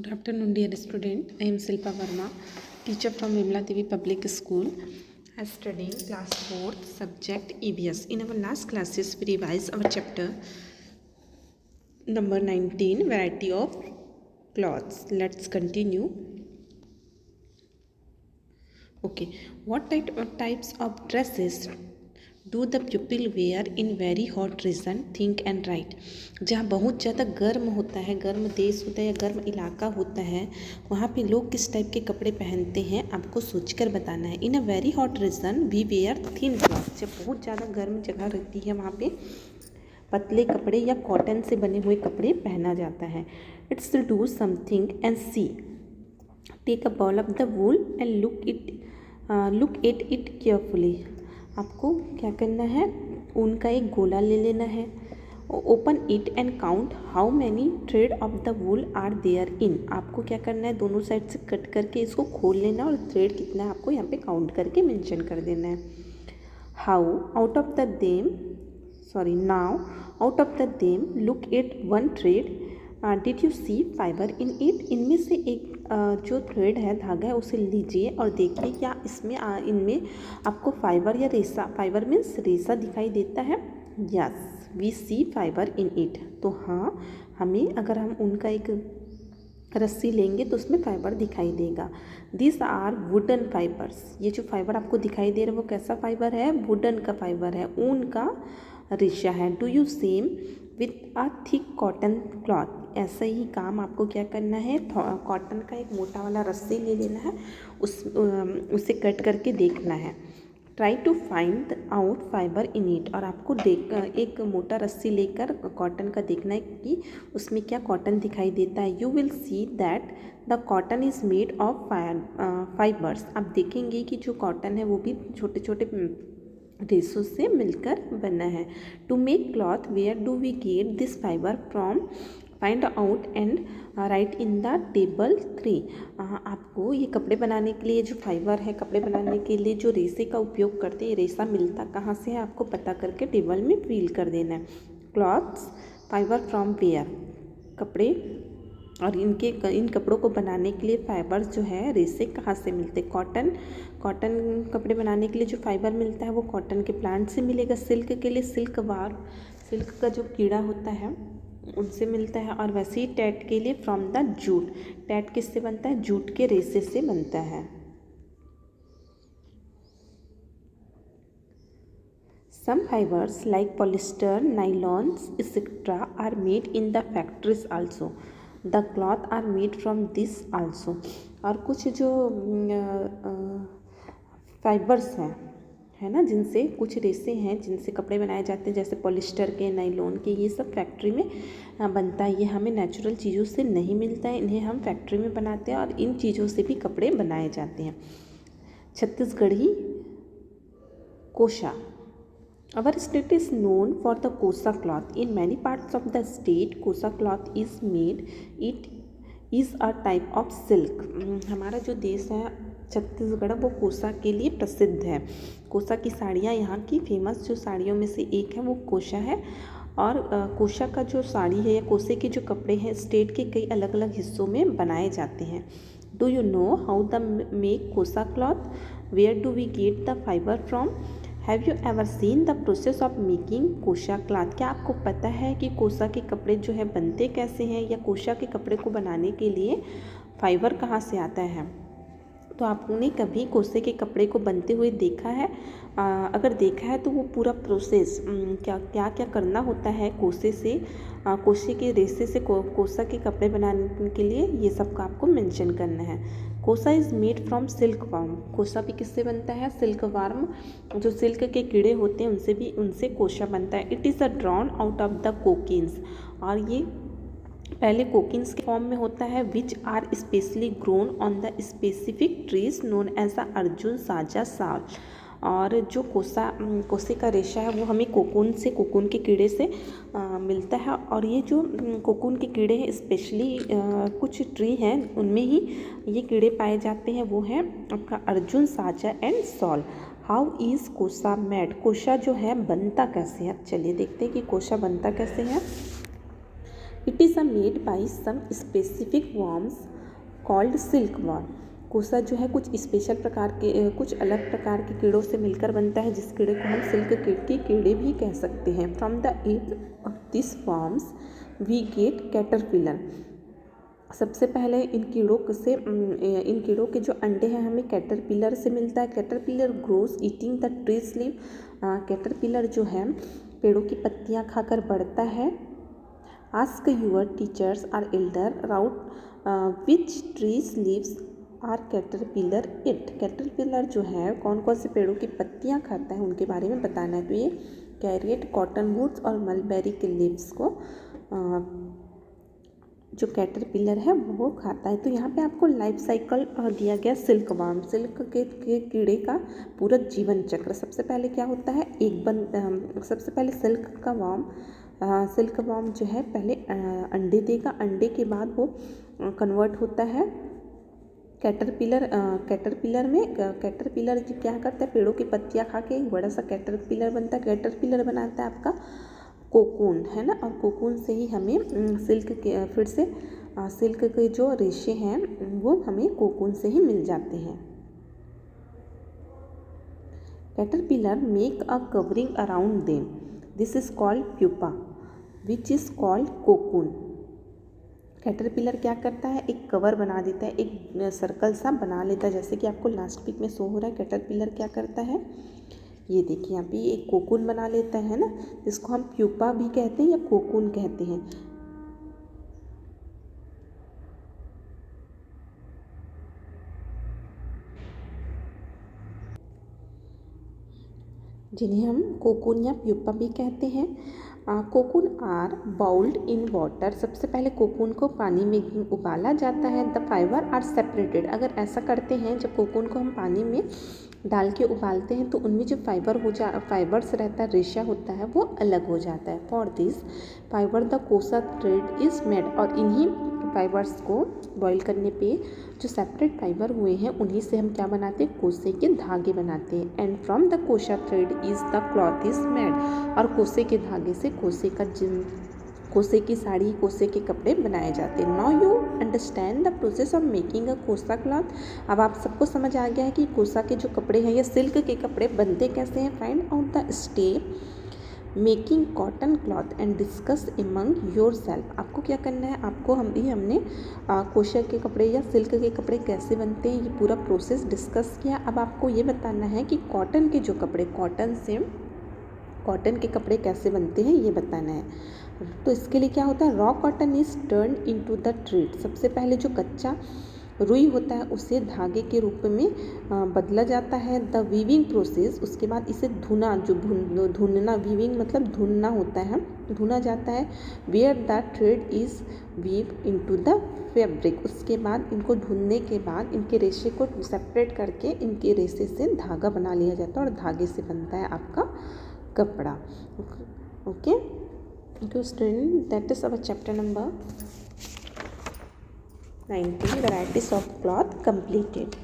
Good afternoon, dear student. I am Silpa Verma, teacher from Vimla Devi Public School. I am studying class 4th subject EVS. In our last classes, we revised our chapter number 19, variety of clothes. Let's continue. Okay, what types of dresses do the people wear in very hot region think and write. जहाँ बहुत ज़्यादा गर्म होता है, गर्म देश होता है या गर्म इलाका होता है, वहाँ पे लोग किस टाइप के कपड़े पहनते हैं आपको सोचकर बताना है। In a very hot region we wear thin cloth. जब बहुत ज़्यादा गर्म जगह रहती है वहाँ पे पतले कपड़े या कॉटन से बने हुए कपड़े पहना जाता है। It's do something and see. Take a ball of the wool and look at it carefully. आपको क्या करना है, ऊन का एक गोला ले लेना है। Open it and count how many thread of the wool are there in. आपको क्या करना है, दोनों साइड से कट करके इसको खोल लेना और थ्रेड कितना है आपको यहाँ पे काउंट करके मेंशन कर देना है। How out of the them now out of the them look at one thread did you see fibre in it. इनमें से एक जो थ्रेड है, धागा है, उसे लीजिए और देखिए क्या इसमें इनमें आपको फाइबर या रेसा, फाइबर मीन्स रेसा दिखाई देता है। Yes we see fibre in it. तो हाँ, हमें अगर हम उनका एक रस्सी लेंगे तो उसमें फाइबर दिखाई देगा। This are wooden fibres. ये जो फाइबर आपको दिखाई दे रहा है वो कैसा फाइबर है, वुडन का फाइबर है, ऊन का रेशा है। Do you same with a thick cotton cloth. ऐसा ही काम आपको क्या करना है, कॉटन का एक मोटा वाला रस्सी ले लेना है, उसे कट करके देखना है। Try to find out fibre in it. और आपको एक मोटा रस्सी लेकर कॉटन का देखना है कि उसमें क्या कॉटन दिखाई देता है। You will see that the cotton is made of fibres. आप देखेंगे कि जो कॉटन है वो भी छोटे छोटे रेशों से मिलकर बना है। To make cloth where do we get this fibre from, find out and write in the table 3। आपको ये कपड़े बनाने के लिए जो फाइबर है, कपड़े बनाने के लिए जो रेशे का उपयोग करते हैं, रेशा मिलता कहाँ से है आपको पता करके टेबल में फिल कर देना है। क्लॉथ्स फाइबर फ्रॉम वेयर, कपड़े और इन कपड़ों को बनाने के लिए फाइबर्स जो है रेशे कहाँ से मिलते हैं। कॉटन कपड़े बनाने के लिए जो फाइबर मिलता है वो कॉटन के प्लांट से मिलेगा। सिल्क के लिए सिल्क का जो कीड़ा होता है उनसे मिलता है। और वैसे ही टैट के लिए फ्रॉम द जूट। टैट किससे बनता है, जूट के रेशे से बनता है। Some fibers like polyester, nylons, etc. are made in the factories also. The cloth are made from this also. और कुछ जो फाइबर्स हैं, है ना, जिनसे कुछ रेशे हैं जिनसे कपड़े बनाए जाते हैं, जैसे पॉलिस्टर के, नाइलॉन के, ये सब फैक्ट्री में बनता है। ये हमें नेचुरल चीज़ों से नहीं मिलता है, इन्हें हम फैक्ट्री में बनाते हैं और इन चीज़ों से भी कपड़े बनाए जाते हैं। छत्तीसगढ़ी कोसा। Our state is known for the kosa cloth. In many parts of the state, kosa cloth is made. It is a type of silk. हमारा जो देश है छत्तीसगढ़ वो कोसा के लिए प्रसिद्ध है। कोसा की साड़ियाँ यहाँ की फेमस जो साड़ियों में से एक है वो कोसा है। और कोसा का जो साड़ी है या कोसे के जो कपड़े हैं स्टेट के कई अलग अलग हिस्सों में बनाए जाते हैं। Do you know how the make kosa cloth, where do we get the fibre from, have you ever seen the process of making kosa cloth. क्या आपको पता है कि कोसा के कपड़े जो है बनते कैसे हैं, या कोसा के कपड़े को बनाने के लिए फाइबर कहाँ से आता है। तो आपने कभी कोसे के कपड़े को बनते हुए देखा है? अगर देखा है तो वो पूरा प्रोसेस क्या क्या क्या करना होता है कोसे से, कोसे के रेशे से कोसा के कपड़े बनाने के लिए, ये सब का आपको मेंशन करना है। कोसा is made from silk warm. कोसा भी किससे बनता है, सिल्क वार्म, जो सिल्क के कीड़े होते हैं उनसे कोसा बनता है। It is a drawn out of the cocoons. और ये पहले कोकिन्स के फॉर्म में होता है, which are specially grown on the specific trees known as the arjun saja sal. और जो कोसे का रेशा है वो हमें कोकून के कीड़े से मिलता है। और ये जो कोकून के कीड़े हैं स्पेशली कुछ ट्री हैं उनमें ही ये कीड़े पाए जाते हैं, वो है आपका अर्जुन साजा एंड सॉल। हाउ इज़ कोसा मेड। कोसा जो है बनता कैसे है, चलिए देखते हैं कि कोसा बनता कैसे है। It is a made by some specific worms called silk worm. कोसा जो है कुछ स्पेशल प्रकार के कुछ अलग प्रकार के कीड़ों से मिलकर बनता है, जिस कीड़े को हम सिल्क कीट के कीड़े भी कह सकते हैं। From the egg of this worms we get caterpillar. सबसे पहले इन कीड़ों के जो अंडे हैं हमें कैटरपिलर से मिलता है। Caterpillar grows eating the trees leave. Caterpillar जो है पेड़ों की पत्तियां खाकर बढ़ता है। Ask your teachers or elder route which trees leaves are caterpillar eat. Caterpillar जो है कौन कौन से पेड़ों की पत्तियां खाता है उनके बारे में बताना है। तो ये कैरेट, कॉटनवुड्स और मलबेरी के लीव्स को जो कैटरपिलर है वो खाता है। तो यहाँ पे आपको लाइफ साइकिल दिया गया सिल्क वर्म, सिल्क के कीड़े का पूरा जीवन चक्र। सबसे पहले क्या होता है, सबसे पहले सिल्क वर्म जो है पहले अंडे देगा। अंडे के बाद वो कन्वर्ट होता है कैटरपिलर में। कैटरपिलर क्या करता है, पेड़ों की पत्तियाँ खा के एक बड़ा सा कैटरपिलर बनता है। कैटरपिलर बनाता है आपका कोकून, है ना, और कोकून से ही हमें सिल्क के जो रेशे हैं वो हमें कोकून से ही मिल जाते हैं। Caterpillar make a covering around them, this is called pupa which is called cocoon. Caterpillar क्या करता है, एक कवर बना देता है, एक सर्कल सा बना लेता है, जैसे कि आपको लास्ट पिक में शो हो रहा है। कैटरपिलर क्या करता है, ये देखिए यहाँ पे एक कोकून बना लेता है ना, जिसको हम प्यूपा भी कहते हैं या कोकून कहते हैं। जिन्हें हम कोकून या प्यूपा भी कहते हैं। Cocoon are boiled in water. सबसे पहले कोकून को पानी में उबाला जाता है। The fibre are separated. अगर ऐसा करते हैं, जब कोकून को हम पानी में डाल के उबालते हैं तो उनमें जो फाइबर्स रहता है, रेशा होता है, वो अलग हो जाता है। फॉर दिस फाइबर द कोसा थ्रेड इज मेड। और इन्हीं फाइबर्स को बॉईल करने पे जो सेपरेट फाइबर हुए हैं उन्हीं से हम क्या बनाते हैं, कोसे के धागे बनाते हैं। एंड फ्रॉम द कोसा thread is the cloth is made. और कोसे के धागे से कोसे की साड़ी, कोसे के कपड़े बनाए जाते हैं। Now you understand the process of making a कोसा क्लॉथ। अब आप सबको समझ आ गया है कि कोसा के जो कपड़े हैं या सिल्क के कपड़े बनते कैसे हैं। Find out the step making cotton cloth and discuss among your self. आपको क्या करना है, हमने कोसा के कपड़े या सिल्क के कपड़े कैसे बनते हैं ये पूरा प्रोसेस डिस्कस किया। अब आपको ये बताना है कि कॉटन के जो कपड़े, कॉटन के कपड़े कैसे बनते हैं ये बताना है। तो इसके लिए क्या होता है, raw cotton is turn into the thread. सबसे पहले जो कच्चा रुई होता है उसे धागे के रूप में बदला जाता है। द वीविंग प्रोसेस, उसके बाद इसे धुनना, वीविंग मतलब धुनना होता है, धुना जाता है। Where the thread is weave into the fabric. उसके बाद इनको धुनने के बाद इनके रेशे को सेपरेट करके इनके रेशे से धागा बना लिया जाता है और धागे से बनता है आपका कपड़ा। Okay student, that is our chapter number 19 varieties of cloth completed.